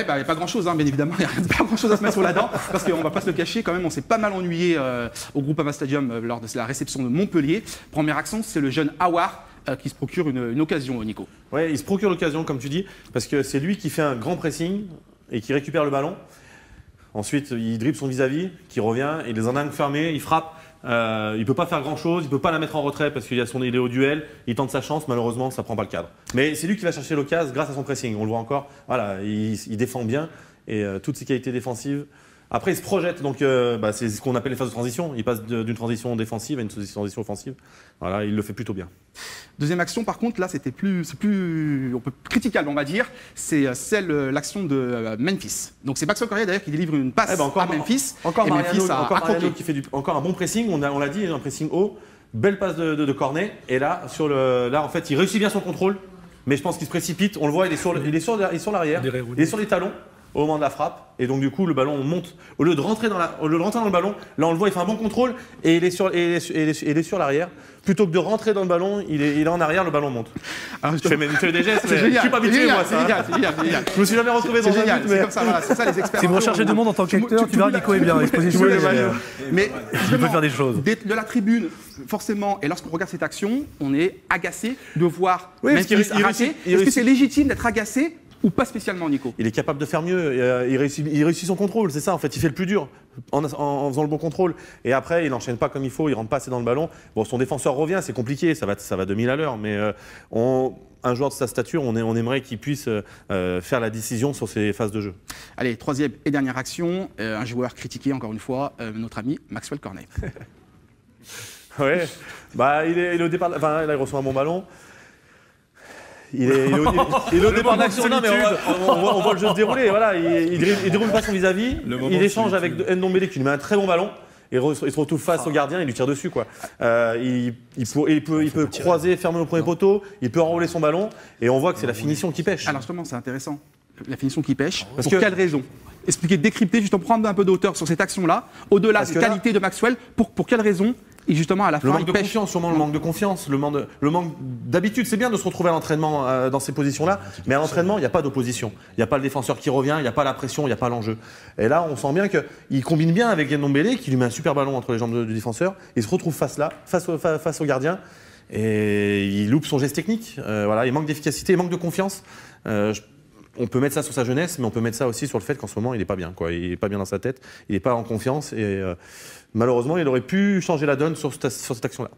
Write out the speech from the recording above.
bah, pas grand-chose, hein, bien évidemment, il n'y a pas grand-chose à se mettre sur la dent, parce qu'on ne va pas se le cacher, quand même, on s'est pas mal ennuyé au Groupama Stadium lors de la réception de Montpellier. Première action, c'est le jeune Aouar qui se procure une occasion, Nico. Oui, il se procure l'occasion, comme tu dis, parce que c'est lui qui fait un grand pressing et qui récupère le ballon. Ensuite, il dribble son vis-à-vis, qui revient, il les en a un fermé, il frappe. Il ne peut pas faire grand-chose, il ne peut pas la mettre en retrait parce qu'il est au duel, il tente sa chance, malheureusement, ça ne prend pas le cadre. Mais c'est lui qui va chercher l'occasion grâce à son pressing, on le voit encore. Voilà, il défend bien et toutes ses qualités défensives. Après, il se projette, donc c'est ce qu'on appelle les phases de transition. Il passe d'une transition défensive à une transition offensive. Voilà, il le fait plutôt bien. Deuxième action, par contre, là, c'était plus critiquable, on va dire. C'est l'action de Memphis. Donc c'est Maxwell Cornet d'ailleurs qui délivre une passe à Memphis. Encore Mariano qui fait encore un bon pressing. On l'a dit, un pressing haut. Belle passe de Cornet. Et là, en fait, il réussit bien son contrôle. Mais je pense qu'il se précipite. On le voit, il est sur l'arrière. Il est sur les talons au moment de la frappe, et donc du coup le ballon monte. Au lieu de rentrer dans le ballon, là on le voit, il fait un bon contrôle et il est sur l'arrière. Plutôt que de rentrer dans le ballon, il est en arrière, le ballon monte. Alors, je fais des gestes, mais je suis pas habitué moi. C'est génial. Je me suis jamais retrouvé dans un but, mais... C'est comme ça, voilà, c'est ça les experts. Si vous recherchez du monde en tant qu'acteur, tu verras Nico est bien exposition. Mais il peut faire des choses. De la tribune, forcément, et lorsqu'on regarde cette action, on est agacé de voir Memphis rater. Est-ce que c'est légitime d'être agacé ou pas spécialement, Nico? Il est capable de faire mieux, il réussit son contrôle, c'est ça en fait, il fait le plus dur en faisant le bon contrôle. Et après, il n'enchaîne pas comme il faut, il ne rentre pas assez dans le ballon. Bon, son défenseur revient, c'est compliqué, ça va 2000 à l'heure, mais un joueur de sa stature, on aimerait qu'il puisse faire la décision sur ses phases de jeu. Allez, troisième et dernière action, un joueur critiqué encore une fois, notre ami Maxwell Cornet. Ouais, il est au départ, là il reçoit un bon ballon. Il est au départ de l'action, mais on voit le jeu se dérouler. Voilà, il déroule pas son vis-à-vis, il échange avec Ndombele qui lui met un très bon ballon. Et il se retrouve face au gardien, il lui tire dessus, quoi. Il peut croiser, fermer au premier poteau, il peut enrouler son ballon, et on voit que c'est la finition qui pêche. Alors justement, c'est intéressant, la finition qui pêche. Pour quelle raison? Expliquer, décrypter, justement prendre un peu de hauteur sur cette action-là, au-delà des qualités de Maxwell, pour quelle raison? Et justement, à la fin, le manque de confiance, sûrement le manque de confiance, le manque d'habitude. C'est bien de se retrouver à l'entraînement dans ces positions-là, mais à l'entraînement, il n'y a pas d'opposition. Il n'y a pas le défenseur qui revient, il n'y a pas la pression, il n'y a pas l'enjeu. Et là, on sent bien qu'il combine bien avec Ndombele, qui lui met un super ballon entre les jambes du défenseur. Il se retrouve face au gardien, et il loupe son geste technique. Voilà, il manque d'efficacité, il manque de confiance. On peut mettre ça sur sa jeunesse, mais on peut mettre ça aussi sur le fait qu'en ce moment, il n'est pas bien, quoi. Il n'est pas bien dans sa tête, il n'est pas en confiance. Et malheureusement, il aurait pu changer la donne sur cette action-là.